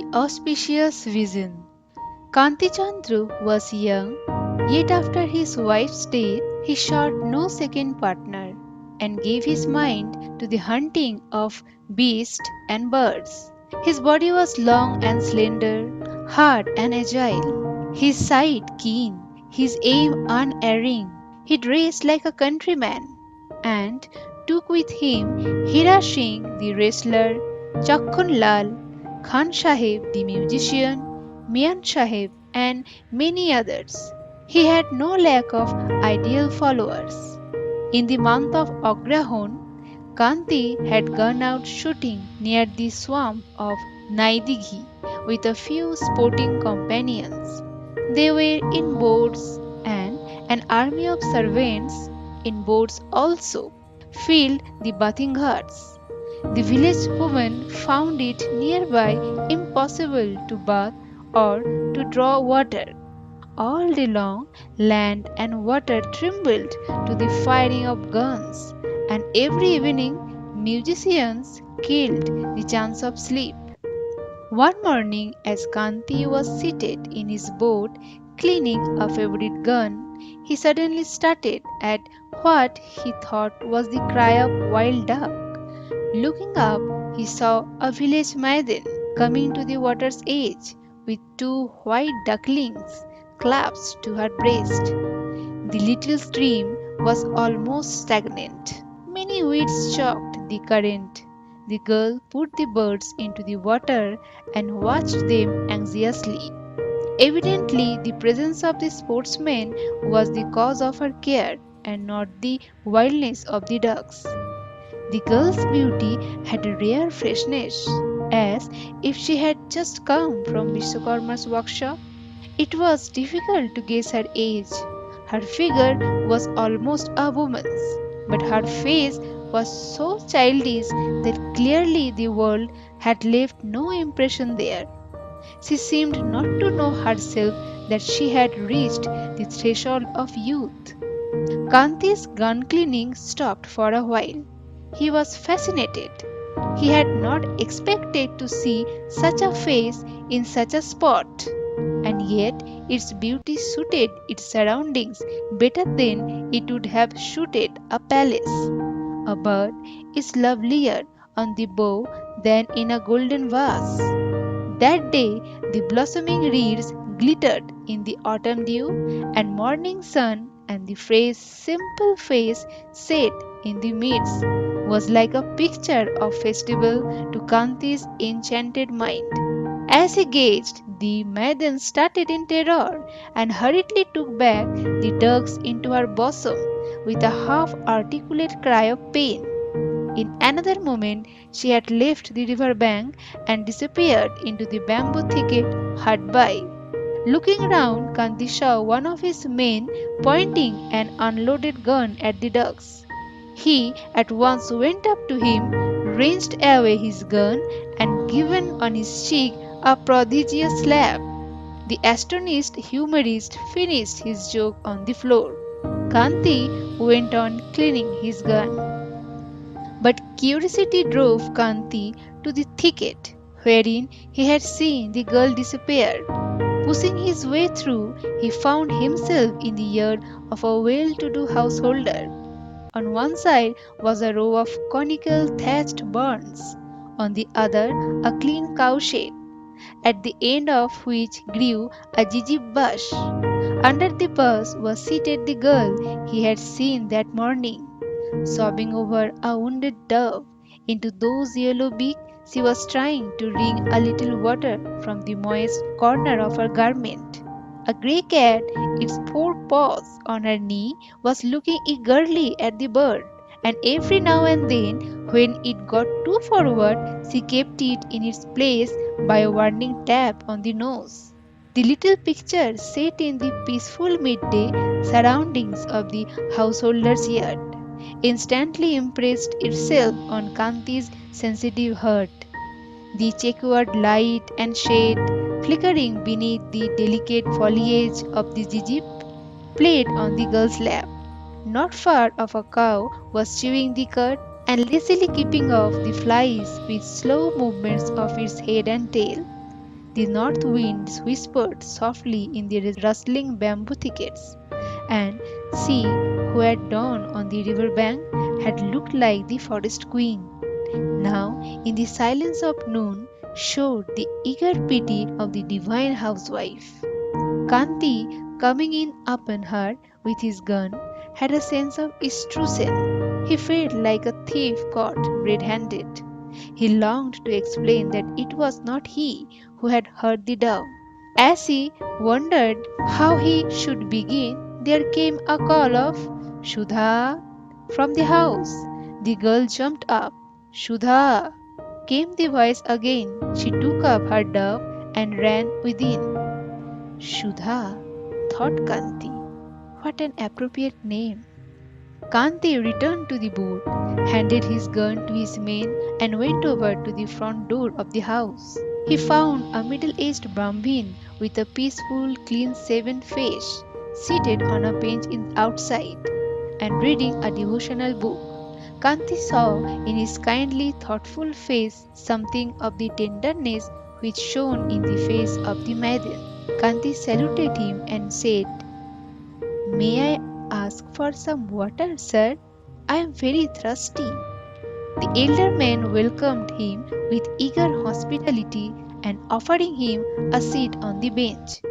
The auspicious vision. Kanti Chandru was young, yet after his wife's death, he sought no second partner and gave his mind to the hunting of beasts and birds. His body was long and slender, hard and agile, his sight keen, his aim unerring. He dressed like a countryman and took with him Hira Singh the wrestler, Chakkun Lal, Khan Sahib the musician, Mian Sahib, and many others. He had no lack of ideal followers. In the month of Agrahon, Kanti had gone out shooting near the swamp of Naidighi with a few sporting companions. They were in boats, and an army of servants in boats also filled the bathing ghats. The village women found it nearby impossible to bathe or to draw water. All day long, land and water trembled to the firing of guns, and every evening, musicians killed the chance of sleep. One morning, as Kanti was seated in his boat cleaning a favorite gun, he suddenly started at what he thought was the cry of wild duck. Looking up, he saw a village maiden coming to the water's edge with two white ducklings clasped to her breast. The little stream was almost stagnant. Many weeds choked the current. The girl put the birds into the water and watched them anxiously. Evidently, the presence of the sportsman was the cause of her care and not the wildness of the ducks. The girl's beauty had a rare freshness, as if she had just come from Vishwakarma's workshop. It was difficult to guess her age. Her figure was almost a woman's, but her face was so childish that clearly the world had left no impression there. She seemed not to know herself that she had reached the threshold of youth. Kanti's gun cleaning stopped for a while. He was fascinated. He had not expected to see such a face in such a spot, and yet its beauty suited its surroundings better than it would have suited a palace. A bird is lovelier on the bough than in a golden vase. That day the blossoming reeds glittered in the autumn dew and morning sun, and the fresh, simple face set in the midst was like a picture of festival to Kanti's enchanted mind. As he gazed, the maiden started in terror and hurriedly took back the ducks into her bosom with a half articulate cry of pain. In another moment, she had left the river bank and disappeared into the bamboo thicket hard by. Looking round, Kanti saw one of his men pointing an unloaded gun at the ducks. He at once went up to him, wrenched away his gun, and given on his cheek a prodigious slap. The astonished humorist finished his joke on the floor. Kanti went on cleaning his gun. But curiosity drove Kanti to the thicket wherein he had seen the girl disappear. Pushing his way through, he found himself in the yard of a well-to-do householder. On one side was a row of conical thatched barns, on the other a clean cowshed, at the end of which grew a jijib bush. Under the bush was seated the girl he had seen that morning, sobbing over a wounded dove. Into those yellow beaks she was trying to wring a little water from the moist corner of her garment. A grey cat, its four paws on her knee, was looking eagerly at the bird, and every now and then, when it got too forward, she kept it in its place by a warning tap on the nose. The little picture set in the peaceful midday surroundings of the householder's yard instantly impressed itself on Kanti's sensitive heart. The checkered light and shade flickering beneath the delicate foliage of the jijip played on the girl's lap. Not far off a cow was chewing the cud and lazily keeping off the flies with slow movements of its head and tail. The north winds whispered softly in the rustling bamboo thickets, and she, who had dawned on the river bank, had looked like the forest queen. Now, in the silence of noon, showed the eager pity of the divine housewife. Kanti, coming in upon her with his gun, had a sense of intrusion. He felt like a thief caught red handed. He longed to explain that it was not he who had heard the dove. As he wondered how he should begin, there came a call of Shudha from the house. The girl jumped up. Shudha! Came the voice again. She took up her dove and ran within. Shudha, thought Kanti. What an appropriate name. Kanti returned to the boat, handed his gun to his men, and went over to the front door of the house. He found a middle-aged Brahmin with a peaceful, clean-shaven face, seated on a bench outside, and reading a devotional book. Kanti saw in his kindly, thoughtful face something of the tenderness which shone in the face of the maiden. Kanti saluted him and said, "May I ask for some water, sir? I am very thirsty." The elder man welcomed him with eager hospitality and offering him a seat on the bench,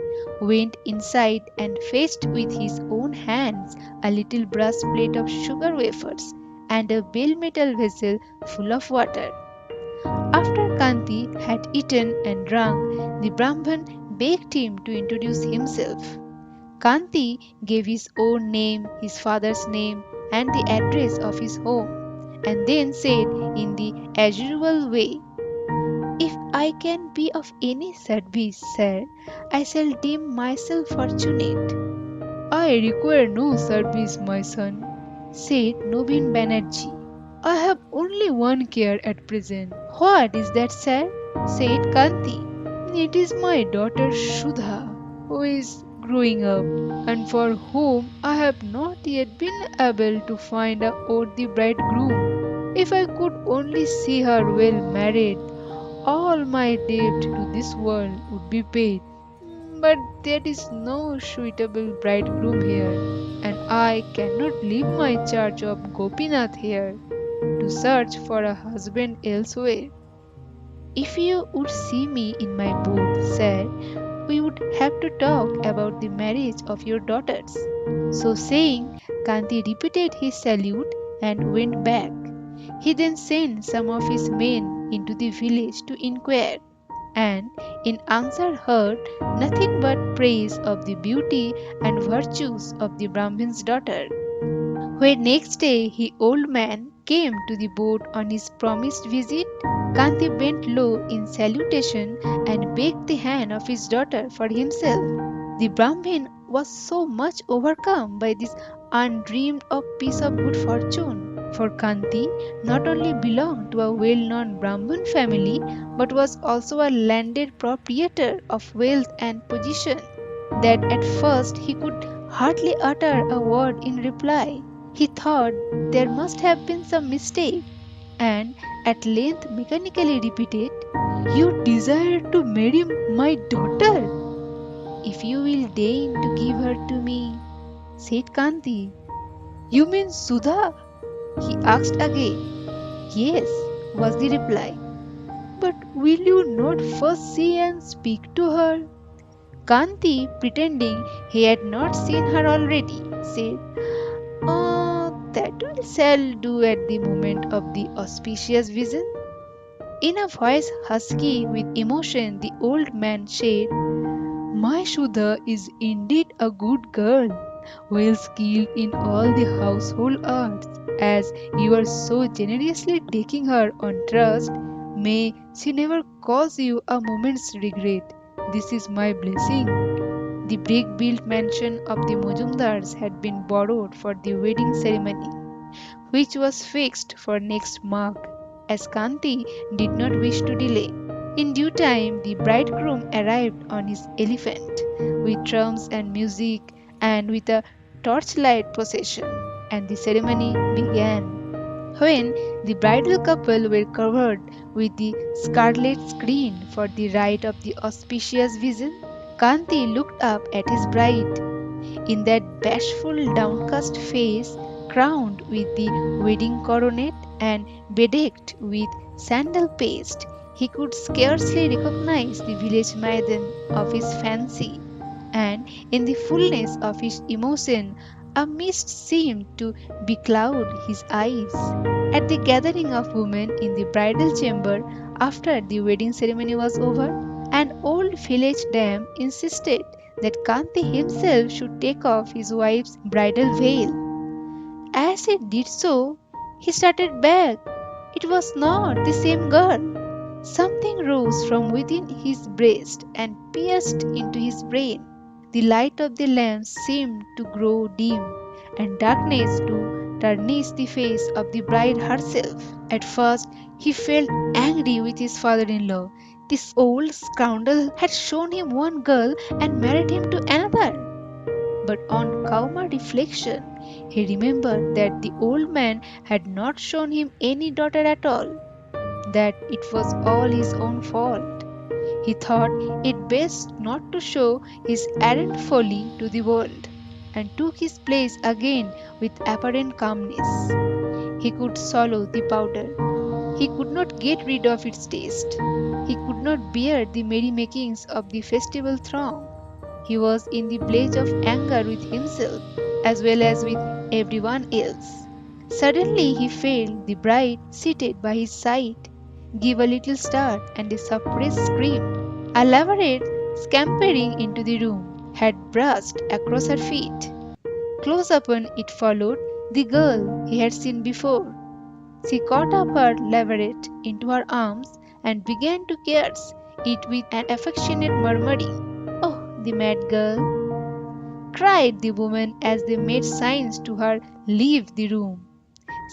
went inside and fetched with his own hands a little brass plate of sugar wafers and a bell metal vessel full of water. After Kanti had eaten and drunk, the Brahman begged him to introduce himself. Kanti gave his own name, his father's name, and the address of his home, and then said in the usual way, "If I can be of any service, sir, I shall deem myself fortunate." "I require no service, my son," said Nobin Banerjee. "I have only one care at present." "What is that, sir?" said Kanti. "It is my daughter Shudha, who is growing up, and for whom I have not yet been able to find a worthy bridegroom. If I could only see her well married, all my debt to this world would be paid. But there is no suitable bridegroom here, and I cannot leave my charge of Gopinath here to search for a husband elsewhere. If you would see me in my boat, sir, we would have to talk about the marriage of your daughters." So saying, Kanti repeated his salute and went back. He then sent some of his men into the village to inquire, and in answer heard nothing but praise of the beauty and virtues of the Brahmin's daughter. When next day the old man came to the boat on his promised visit, Kanti bent low in salutation and begged the hand of his daughter for himself. The Brahmin was so much overcome by this undreamed of piece of good fortune, for Kanti not only belonged to a well-known Brahmin family but was also a landed proprietor of wealth and position, that at first he could hardly utter a word in reply. He thought there must have been some mistake, and at length mechanically repeated, "You desire to marry my daughter? If you will deign to give her to me," said Kanti. "You mean Sudha?" he asked again. "Yes," was the reply. "But will you not first see and speak to her?" Kanti, pretending he had not seen her already, said, "That we shall do at the moment of the auspicious vision." In a voice husky with emotion, the old man said, "My Shudha is indeed a good girl, well skilled in all the household arts. As you are so generously taking her on trust, may she never cause you a moment's regret. This is my blessing." The brick-built mansion of the Mojumdars had been borrowed for the wedding ceremony, which was fixed for next Magh, as Kanti did not wish to delay. In due time, the bridegroom arrived on his elephant, with drums and music, and with a torchlight procession, and the ceremony began. When the bridal couple were covered with the scarlet screen for the rite of the auspicious vision, Kanti looked up at his bride. In that bashful, downcast face, crowned with the wedding coronet and bedecked with sandal paste, he could scarcely recognize the village maiden of his fancy, and in the fullness of his emotion, a mist seemed to becloud his eyes. At the gathering of women in the bridal chamber after the wedding ceremony was over, an old village dame insisted that Kanti himself should take off his wife's bridal veil. As he did so, he started back. It was not the same girl. Something rose from within his breast and pierced into his brain. The light of the lamp seemed to grow dim, and darkness to tarnish the face of the bride herself. At first, he felt angry with his father in law. This old scoundrel had shown him one girl and married him to another. But on calmer reflection, he remembered that the old man had not shown him any daughter at all, that it was all his own fault. He thought it best not to show his errant folly to the world, and took his place again with apparent calmness. He could swallow the powder. He could not get rid of its taste. He could not bear the merrymakings of the festival throng. He was in the blaze of anger with himself as well as with everyone else. Suddenly he felt the bride seated by his side give a little start and a suppressed scream. A lavered scampering into the room had brushed across her feet. Close upon it followed the girl he had seen before. She caught up her lavered into her arms and began to caress it with an affectionate murmuring. "Oh, the mad girl!" cried the woman as they made signs to her leave the room.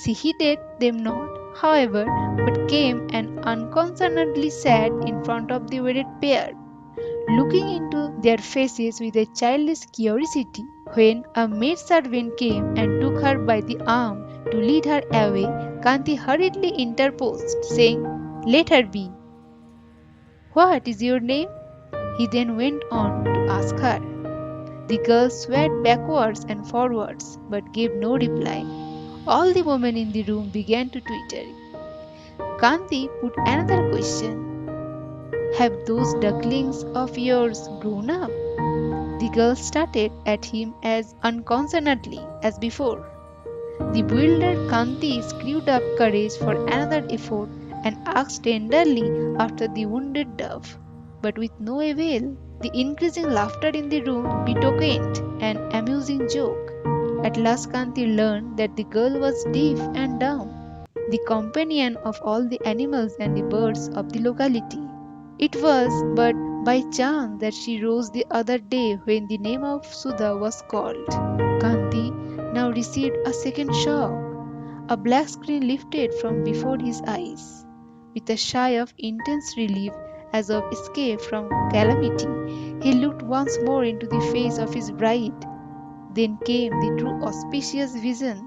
She heeded them not, however, but came and unconcernedly sat in front of the wedded pair, looking into their faces with a childish curiosity. When a maidservant came and took her by the arm to lead her away, Kanti hurriedly interposed, saying, "Let her be. What is your name?" He then went on to ask her. The girl swayed backwards and forwards, but gave no reply. All the women in the room began to twitter. Kanti put another question. "Have those ducklings of yours grown up?" The girl started at him as unconcernedly as before. The bewildered Kanti screwed up courage for another effort and asked tenderly after the wounded dove, but with no avail. The increasing laughter in the room betokened an amusing joke. At last Kanti learned that the girl was deaf and dumb, the companion of all the animals and the birds of the locality. It was but by chance that she rose the other day when the name of Sudha was called. Kanti now received a second shock. A black screen lifted from before his eyes. With a sigh of intense relief as of escape from calamity, he looked once more into the face of his bride. Then came the true auspicious vision.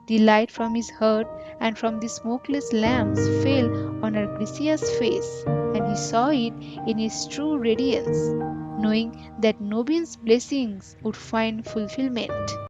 The light from his heart and from the smokeless lamps fell on her gracious face, and he saw it in its true radiance, knowing that Nobin's blessings would find fulfillment.